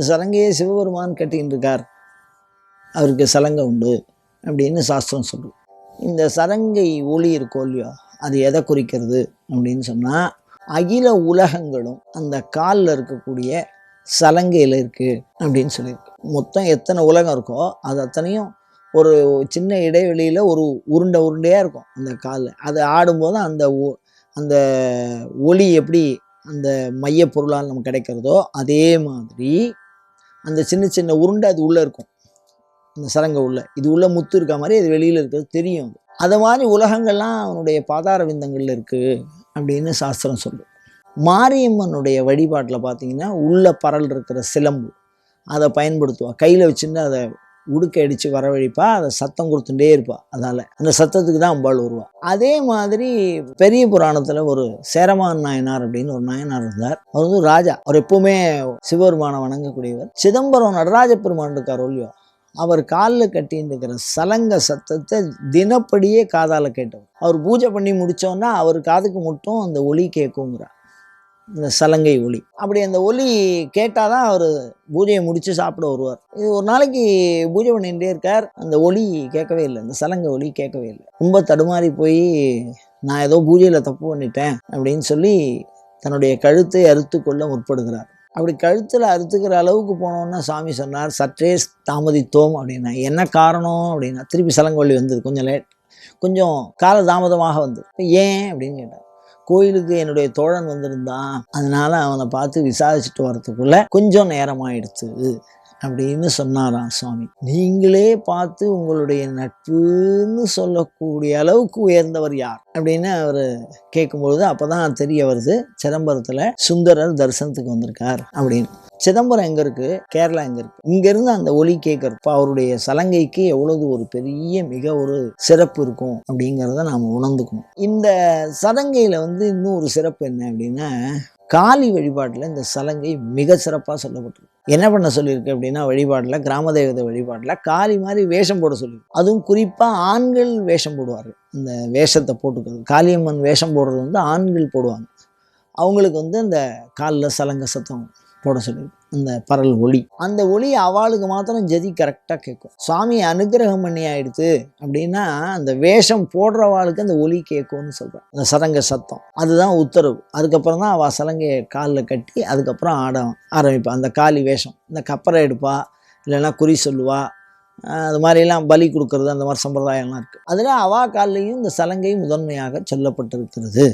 சலங்கையே சிவபெருமான் கட்டின்னு இருக்கார், அவருக்கு சலங்கை உண்டு அப்படின்னு சாஸ்திரம் சொல்லுது. இந்த சலங்கை ஒளி இருக்கோ இல்லையோ, அது எதை குறிக்கிறது அப்படின்னு சொன்னால், அகில உலகங்களும் அந்த காலில் இருக்கக்கூடிய சலங்கையில் இருக்குது அப்படின்னு சொல்லியிருக்கு. மொத்தம் எத்தனை உலகம் இருக்கோ அது அத்தனையும் ஒரு சின்ன இடைவெளியில் ஒரு உருண்டையாக இருக்கும் அந்த காலில். அது ஆடும்போது அந்த ஒளி எப்படி அந்த மைய பொருளால் நமக்கு கிடைக்கிறதோ அதே மாதிரி அந்த சின்ன சின்ன உருண்டை அது உள்ளே இருக்கும். அந்த சலங்கை உள்ள இது உள்ள முத்து இருக்க மாதிரி அது வெளியில் இருக்கிறது தெரியும். அது மாதிரி உலகங்கள்லாம் அவனுடைய பாதார விந்தங்களில் இருக்குது அப்படின்னு சாஸ்திரம் சொல்லுது. மாரியம்மனுடைய வழிபாட்டில் பார்த்தீங்கன்னா உள்ள பரல் இருக்கிற சிலம்பு அதை பயன்படுத்துவாள். கையில் வச்சுன்னு அதை உடுக்க அடித்து வரவழைப்பா, அதை சத்தம் கொடுத்துட்டே இருப்பாள். அதால் அந்த சத்தத்துக்கு தான் அம்பாள் வருவாள். அதே மாதிரி பெரிய புராணத்தில் ஒரு சேரமான் நாயனார் அப்படின்னு ஒரு நாயனார் இருந்தார். அவர் வந்து ராஜா. அவர் எப்பவுமே சிவபெருமானை வணங்கக்கூடியவர். சிதம்பரம் நடராஜ பெருமான் இருக்கார் இல்லையோ, அவர் காலில் கட்டின்னு இருக்கிற சலங்க சத்தத்தை தினப்படியே காதால் கேட்டவர். அவர் பூஜை பண்ணி முடித்தோன்னா அவர் காதுக்கு மட்டும் அந்த ஒலி கேட்குங்கிறார், இந்த சலங்கை ஒலி. அப்படி அந்த ஒலி கேட்டால் தான் அவர் பூஜையை முடித்து சாப்பிட வருவார். இது ஒரு நாளைக்கு பூஜை பண்ணிகிட்டே இருக்கார், அந்த ஒலி கேட்கவே இல்லை, அந்த சலங்கை ஒலி கேட்கவே இல்லை. ரொம்ப தடுமாறி போய் நான் ஏதோ பூஜையில் தப்பு பண்ணிட்டேன் அப்படின்னு சொல்லி தன்னுடைய கழுத்தை அறுத்து கொள்ள முற்படுகிறார். அப்படி கழுத்தில் அறுத்துக்கிற அளவுக்கு போனோன்னா சாமி சொன்னார், சற்றே தாமதித்தோம் அப்படின்னா. என்ன காரணம் அப்படின்னா, திருப்பி சலங்கொல்லி வந்தது, கொஞ்சம் கால தாமதமாக வந்தது. ஏன் அப்படின்னு கேட்டார். கோயிலுக்கு என்னுடைய தோழன் வந்திருந்தான், அதனால அவனை பார்த்து விசாரிச்சுட்டு வரத்துக்குள்ள கொஞ்சம் நேரமாயிடுச்சு அப்படின்னு சொன்னாராம் சுவாமி. நீங்களே பார்த்து உங்களுடைய நட்புன்னு சொல்லக்கூடிய அளவுக்கு உயர்ந்தவர் யார் அப்படின்னு அவர் கேட்கும்பொழுது அப்போதான் தெரிய வருது, சிதம்பரத்தில் சுந்தரர் தரிசனத்துக்கு வந்திருக்கார் அப்படின்னு. சிதம்பரம் எங்கே இருக்குது, கேரளா எங்கே இருக்குது, இங்கேருந்து அந்த ஒலி கேட்குறப்ப அவருடைய சலங்கைக்கு எவ்வளவு ஒரு பெரிய மிக ஒரு சிறப்பு இருக்கும் அப்படிங்கிறத நாம் உணர்ந்துக்கணும். இந்த சலங்கையில் வந்து இன்னும் ஒரு சிறப்பு என்ன அப்படின்னா, காளி வழிபாட்டில் இந்த சலங்கை மிக சிறப்பாக சொல்லப்பட்டிருக்கு. என்ன பண்ண சொல்லியிருக்கு அப்படின்னா, வழிபாட்டில் கிராம தேவதை வழிபாட்டில் காளி மாதிரி வேஷம் போட சொல்லியிருக்கு. அதுவும் குறிப்பாக ஆண்கள் வேஷம் போடுவார்கள். இந்த வேஷத்தை போட்டுக்கிறது, காளியம்மன் வேஷம் போடுறது வந்து ஆண்கள் போடுவாங்க. அவங்களுக்கு வந்து அந்த காலில் சலங்கை சத்தம் போட சொல்லியிருக்கு. அந்த பரல் ஒளி, அந்த ஒளி அவளுக்கு மாத்திரம் ஜதி கரெக்டாக கேட்கும். சுவாமி அனுகிரகம் பண்ணி ஆயிடுத்து அப்படின்னா அந்த வேஷம் போடுறவாளுக்கு அந்த ஒளி கேட்கும்னு சொல்கிறேன். அந்த சலங்கை சத்தம் அதுதான் உத்தரவு. அதுக்கப்புறம் தான் அவள் சலங்கையை காலில் கட்டி அதுக்கப்புறம் ஆட ஆரம்பிப்பாள். அந்த காளி வேஷம், இந்த கப்பரை எடுப்பா, இல்லைன்னா குறி சொல்லுவா, அது மாதிரிலாம் பலி கொடுக்கறது, அந்த மாதிரி சம்பிரதாயம்லாம் இருக்குது. அதில் அவா காலிலையும் இந்த சலங்கை முதன்மையாக சொல்லப்பட்டிருக்கிறது.